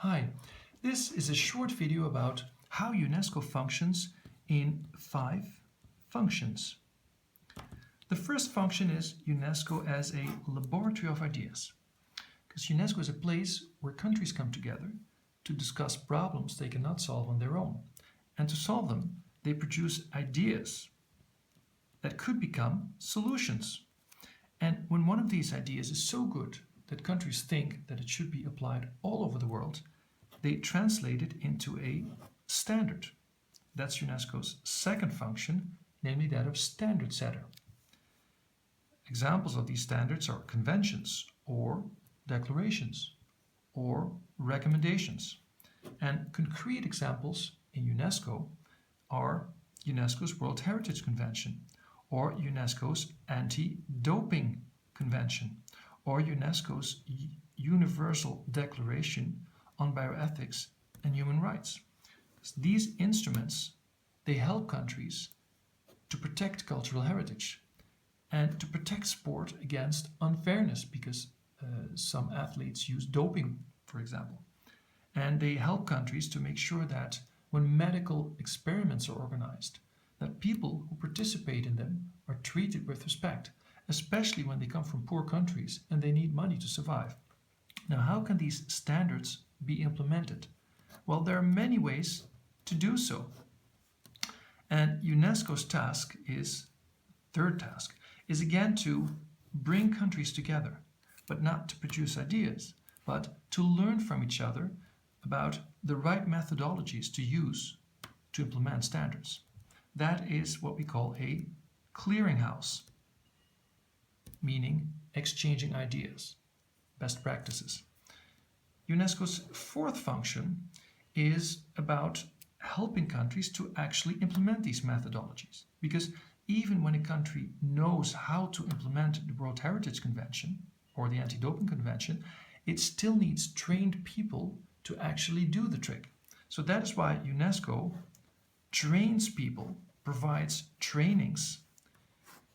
Hi, this is a short video about how UNESCO functions in 5 functions. The first function is UNESCO as a laboratory of ideas, because UNESCO is a place where countries come together to discuss problems they cannot solve on their own. And to solve them, they produce ideas that could become solutions. And when one of these ideas is so good that countries think that it should be applied all over the world, they translate it into a standard. That's UNESCO's second function, namely that of standard setter. Examples of these standards are conventions or declarations or recommendations. And concrete examples in UNESCO are UNESCO's World Heritage Convention or UNESCO's Anti-Doping Convention or UNESCO's Universal Declaration on Bioethics and Human Rights. These instruments, they help countries to protect cultural heritage and to protect sport against unfairness because some athletes use doping, for example. And they help countries to make sure that when medical experiments are organized, that people who participate in them are treated with respect, especially when they come from poor countries and they need money to survive. Now, how can these standards be implemented? Well, there are many ways to do so. And UNESCO's third task, is again to bring countries together, but not to produce ideas, but to learn from each other about the right methodologies to use to implement standards. That is what we call a clearinghouse, meaning exchanging ideas, best practices. UNESCO's fourth function is about helping countries to actually implement these methodologies. Because even when a country knows how to implement the World Heritage Convention or the Anti-Doping Convention, it still needs trained people to actually do the trick. So that is why UNESCO trains people, provides trainings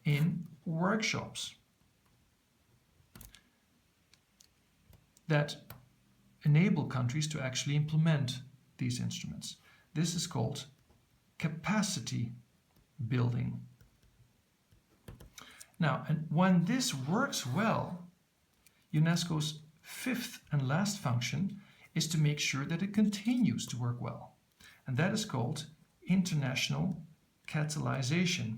in workshops that enable countries to actually implement these instruments. This is called capacity building. Now, and when this works well, UNESCO's fifth and last function is to make sure that it continues to work well. And that is called international catalyzation,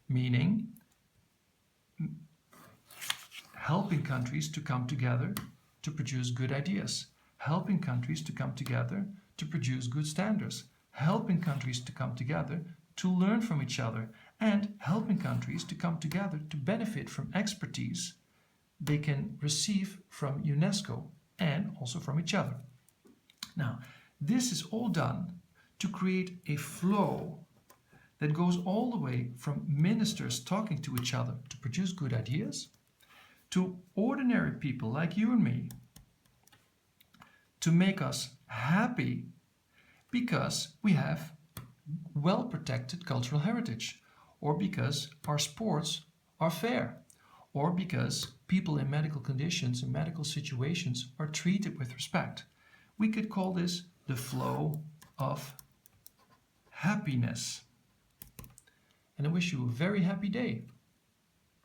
meaning helping countries to come together to produce good ideas, helping countries to come together to produce good standards, helping countries to come together to learn from each other, and helping countries to come together to benefit from expertise they can receive from UNESCO and also from each other. Now, this is all done to create a flow that goes all the way from ministers talking to each other to produce good ideas to ordinary people like you and me to make us happy because we have well-protected cultural heritage, or because our sports are fair, or because people in medical conditions and medical situations are treated with respect. We could call this the flow of happiness. And I wish you a very happy day.